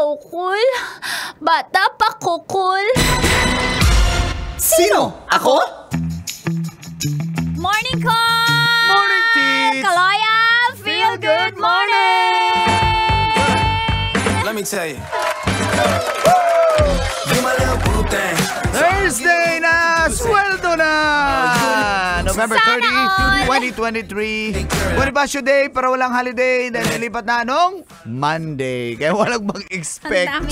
so cool. Bata pa ko cool. Sino? Ako? Morning call! Morning, Tits! Kaloya, feel good morning! Let me tell you. You my little boo thing. Thursday na! Sweldo na! November Sana 30, 2023. Bonifacio Day, pero walang holiday dahil nilipat na anong Monday. Kaya walang mag-expect. Ang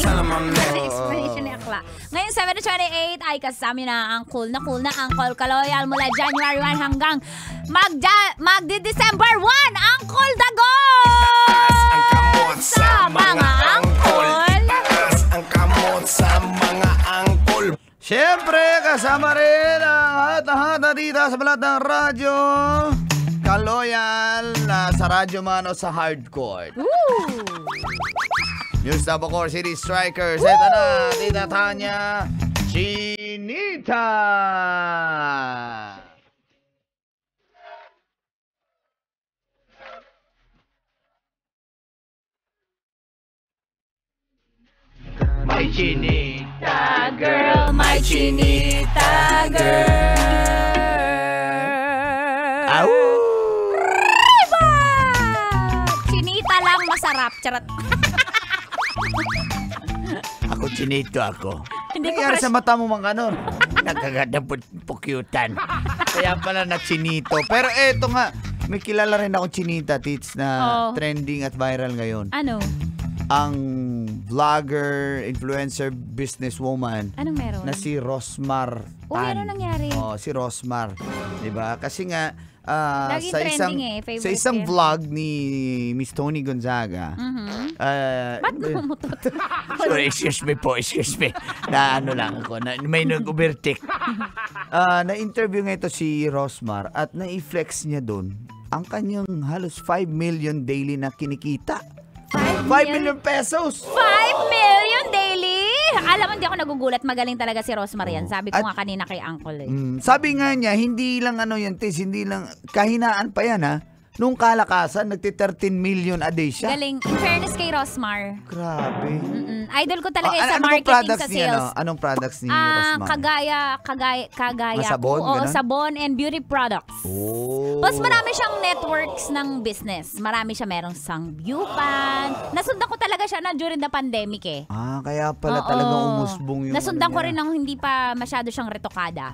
dami explanation ni Akla. Ngayon, 7:28 ay kasama na ang cool na Uncle Kaloyal mula January 1 hanggang magdi-December 1, Uncle Dagos! Ang kamot Sa mga angkol. Itaas ang kamot sa mga angkol. Siyempre, kasama rin ang hata-hata dito sa balat ng radyo. Kaloyal na sa radyo man o sa hardcore. News na Bacoor City Strikers. Ito na, Tita Tanya Chinita. My Chinita Girl, my chinita girl. Au! Riba! Chinita lang masarap. Charot. Ako chinito ako. Hindi ko Nangyari crush. sa mata mo mga ano? Nagkaganda pukyutan. Kaya pala na chinito. Pero eto nga, may kilala rin ako chinita, Tits, na trending at viral ngayon. Ano? Ang vlogger, influencer, businesswoman Anong meron? na si Rosmar Uy, Tan. ano nangyari? Oh, si Rosmar. 'Di ba? Kasi nga Laging sa isang trending eh, favorite sa isang eh. vlog ni Miss Tony Gonzaga. Ba't namumutot? Sorry, excuse me. Na ano lang ako, na, may nag-overtake. Na-interview nga ito si Rosmar at na-flex niya doon ang kanyang halos 5 million daily na kinikita. 5 million pesos! 5 million daily! Alam mo, hindi ako nagugulat. Magaling talaga si Rosemary yan. Sabi ko nga kanina kay Uncle eh. Sabi nga niya, hindi lang ano yan, Tis, hindi lang, kahinaan pa yan ha. Nung kalakasan, nagti-13 million a day siya. Galing. In fairness kay Rosmar. Grabe. Idol ko talaga sa Ano bang marketing, products sa niya, sales. Anong products ni Rosmar? Kagaya. Sabon, Oo, ganun? sabon and beauty products. Oh. Plus marami siyang networks ng business. Marami siya, merong sangyupan. Nasundan ko talaga siya na during the pandemic eh. Kaya pala talagang umusbong yung Nasundan ano ko niya. rin nang hindi pa masyado siyang retokada.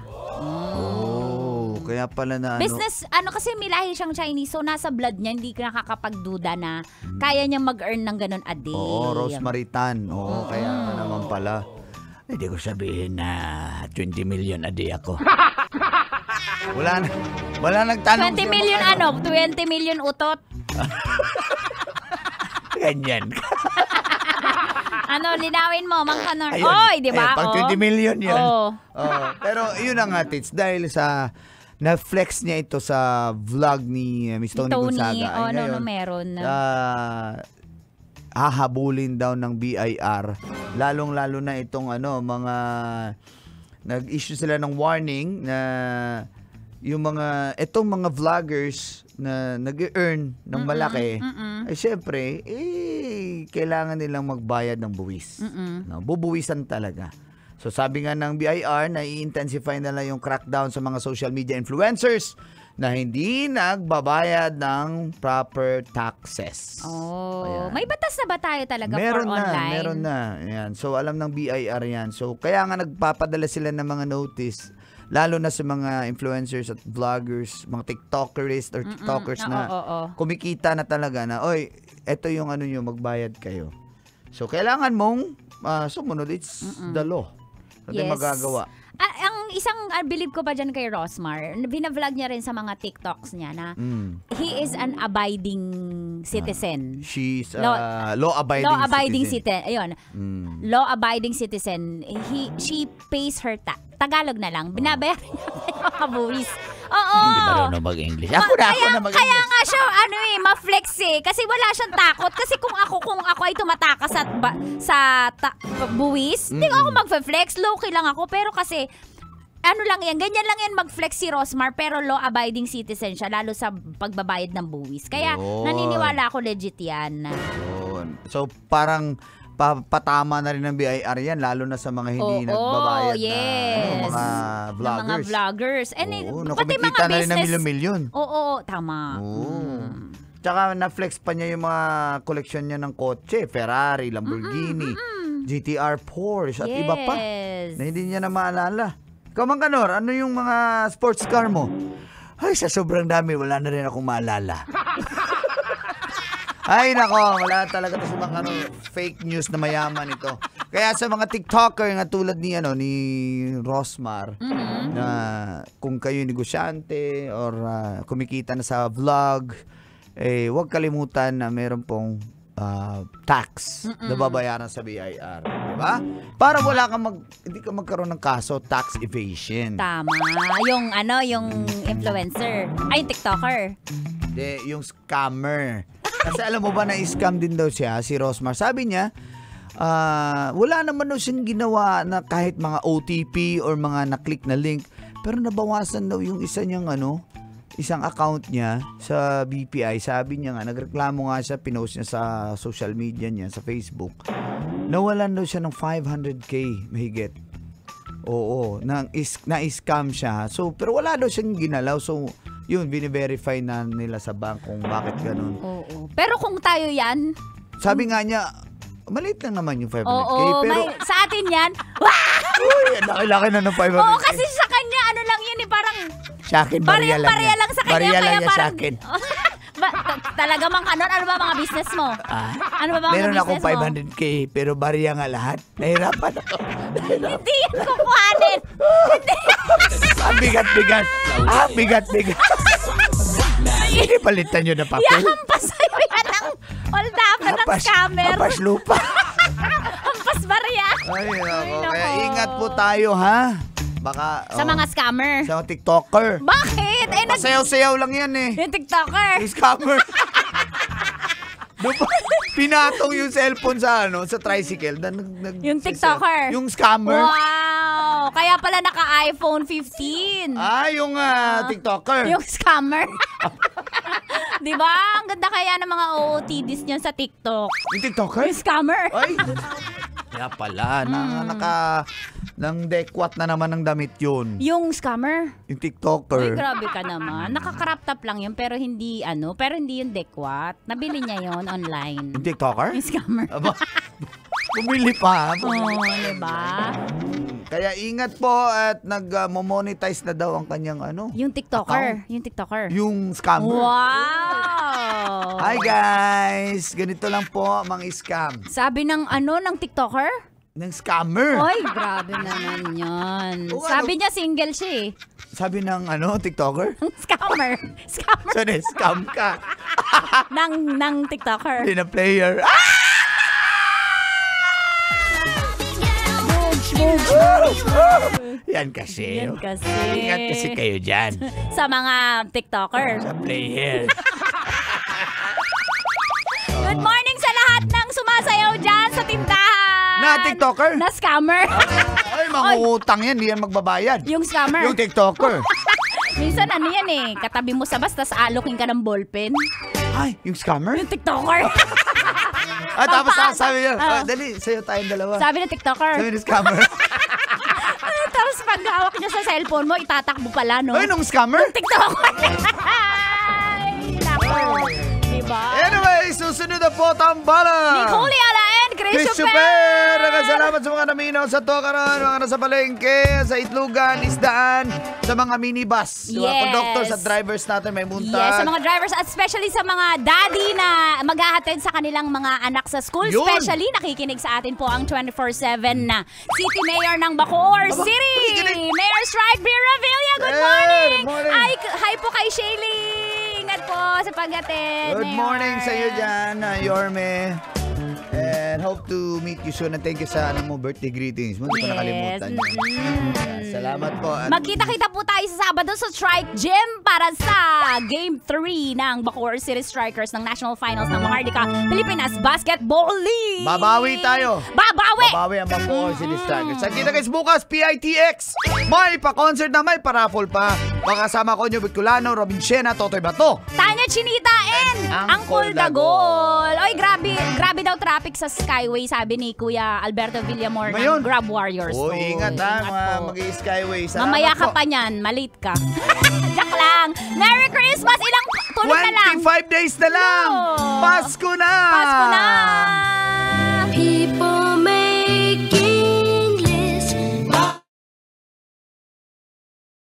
Kaya pala na ano. Business, kasi milahi siyang Chinese, so nasa blood niya, hindi ka nakakapagduda na kaya niya mag-earn ng ganun a day. Oo, Rosemary Tan. Oo, kaya naman pala. Hindi ko sabihin na 20 million a day ako. Wala nagtanong 20 million 20 million utot. Ganyan. Linawin mo, Mang Kanor. Ayun. Oy, di ba? Pag 20 million yun. Oo. Pero yun na nga, Tits, dahil sa na-flex niya ito sa vlog ni Miss Tony Gonzaga. Ano meron? Hahabulin daw ng BIR. Lalong-lalo na itong mga nag-issue sila ng warning na yung itong mga vloggers na nag-earn ng malaki, ay syempre, kailangan nilang magbayad ng buwis. No, bubuwisan talaga. So sabi nga ng BIR na i-intensify nila yung crackdown sa mga social media influencers na hindi nagbabayad ng proper taxes. Ayan. May batas na ba tayo talaga meron for online? Meron na. Ayan. So alam ng BIR yan. So kaya nga nagpapadala sila ng mga notice, lalo na sa mga influencers at vloggers, mga TikTokers or TikTokers na kumikita na talaga na, oy, eto yung nyo, magbayad kayo. So kailangan mong sumunod. It's the law. Hindi magagawa. Ang isang believe ko pa dyan kay Rosmar, binavlog niya rin sa mga TikToks niya na he is an abiding citizen. She's law-abiding citizen. Ayun. Law-abiding citizen. She pays her Tagalog na lang. Binabayaran niya yung mga buwis. Oo. Hindi ba daw mag-English? Ako na mag-English. Kaya nga siya, ma-flex eh. Kasi wala siyang takot. Kasi kung ako ay tumatakas sa buwis, hindi ako mag-flex. Low-key lang ako. Pero kasi, ganyan lang yan mag-flex si Rosmar, pero law-abiding citizen siya, lalo sa pagbabayad ng buwis. Kaya, naniniwala ako legit yan. So, parang patama na rin ng BIR yan, lalo na sa mga hindi nagbabayad na mga vloggers. Mga vloggers. And pati mga kumikita na rin business. ng milyon-milyon. Oo, tama. Tsaka na-flex pa niya yung mga koleksyon niya ng kotse, Ferrari, Lamborghini, GTR, Porsche, at iba pa. Na hindi niya na maalala. Ikaw, Mang Kanor, ano yung mga sports car mo? Ay, sa sobrang dami, wala na rin akong maalala. Ay, nako, wala talaga to si Mang Kanor. Fake news na mayaman ito. Kaya sa mga TikToker na tulad ni Rosmar, na kung kayo negosyante or kumikita na sa vlog, huwag kalimutan na meron pong tax na babayaran sa BIR. Diba? Para hindi ka magkaroon ng kaso, tax evasion. Tama. Yung influencer. Ay, TikToker. Hindi, yung scammer. Kasi alam mo ba na scam din daw siya, si Rosmar. Sabi niya, wala naman daw siyang ginawa na kahit mga OTP or mga na-click na link, pero nabawasan daw yung isang account niya sa BPI. Sabi niya nga, nagreklamo nga siya, pinost niya sa social media niya, sa Facebook. Nawalan daw siya ng 500K mahigit. Oo, na-scam siya. So, pero wala daw siyang ginalaw. So, yun, bine-verify na nila sa bank kung bakit ganun. Oo. Pero kung tayo yan... Sabi nga niya, maliit lang naman yung 500K. Oo, pero sa atin yan... uy, laki-laki na ng 500K. Oo, kasi sa kanya, lang yan parang... Sa akin, barya lang sa kanya. Barya lang kaya yan sa parang... akin. Talaga, Mang Kanor, ano ba mga business mo? Ano ba mga meron business akong 500K, pero barya nga lahat. Nahirapan ako. Hindi yan kukuhanin. Bigat-bigat. Bigat-bigat. Hindi palitan nyo na papel. Hampas sa'yo yan ang oldapan ng scammer. Hampas lupa. Hampas barya. Ay, nako. nako. Kaya ingat po tayo, ha? Baka... Sa mga scammer. Sa mga TikToker. Bakit? Pasayaw-sayaw lang yan eh. Yung TikToker. Yung scammer. Pinatong yung cellphone sa tricycle. Yung TikToker. Yung scammer. Wow! Kaya pala naka-iPhone 15. Yung TikToker. Yung scammer. Diba? Ang ganda kaya ng mga OOTDs niyan sa TikTok. Yung TikToker? Yung scammer. Ay! Kaya pala, nang dekwat na naman ng damit yun. Yung scammer. Yung TikToker. Ay, grabe ka naman. Naka-crop top lang yun, pero hindi yung dekwat. Nabili niya yun online. Yung TikToker? Yung scammer. Bumili pa. Oo, diba? Kaya ingat po at nag-monetize na daw ang kanyang Yung TikToker. account. Yung TikToker. Yung scammer. Wow! Hi guys! Ganito lang po mga scam. Sabi ng TikToker? Ng scammer. Ay, grabe naman yan. Oo, Sabi niya single siya eh. Sabi ng TikToker? Scammer. Scammer So, scam ka. ng TikToker. Hindi na player. Yan kasi. Yan kasi. Ingat kasi kayo dyan. Sa mga TikToker. Sa player. Good morning sa lahat ng sumasayaw dyan sa tindahan. Na TikToker? Na scammer. Ay, mangungutang yan. Hindi yan magbabayad. Yung scammer. Yung TikToker. Minsan yan eh. Katabi mo sa bus, tas alokin ka ng ballpen. Ay, yung scammer? Yung TikToker. Tapos sabi niya, dali, sa'yo tayong dalawa. Sabi ng TikToker. Sabi ng scammer. Tapos pag hawak niya sa cellphone mo, itatakbo pala, no? Ay, nung scammer? TikToker. Ay, nako. Diba? Anyway, susunod na po tambalan. Nicole Ala and Chris Super! Super! Salamat sa mga naminaw sa Tokaran, mga nasa palengke, sa Itlugan, Isdaan, sa mga minibus. Yes. Mga conductors at drivers natin may buntag. Yes, sa mga drivers at especially sa mga daddy na maghahatid sa kanilang mga anak sa school. Yun. Especially, nakikinig sa atin po ang 24/7 na City Mayor ng Bacoor City. nakikinig. Mayor Strike B. Revilla, good Yeah, morning! good morning. Hi po kay Shaylee. Ingat po sa paghatid. Good Mayor. morning sa iyo dyan, Yorme. And hope to meet you soon. And thank you sa birthday greetings. Hindi ko nakalimutan. Yeah, salamat po. At Magkita-kita po tayo sa Sabado sa Strike Gym para sa Game 3 ng Bacoor City Strikers ng National Finals ng Mahardika Pilipinas Basketball League. babawi tayo. Babawi! Babawi ang Bacoor City Strikers. At kita guys bukas, PITX. May pa-concert na, may pa-raffle pa. Makasama ko nyo, Bicolano, Robin Siena, Totoy Bato. Tanya Chinita and Angkol Angkol Dagol. Oy, grabe daw traffic sa Skyway, sabi sabi ni Kuya Alberto Villamor Ngayon. ng Grab Warriors. Oh, ingat ha, mga po. mag-skyway. Salamat Mamaya ka po. pa niyan, malate ka. Joke lang. Merry Christmas! Ilang tulog na lang. 25 days na lang! No. Pasko na! Pasko na! People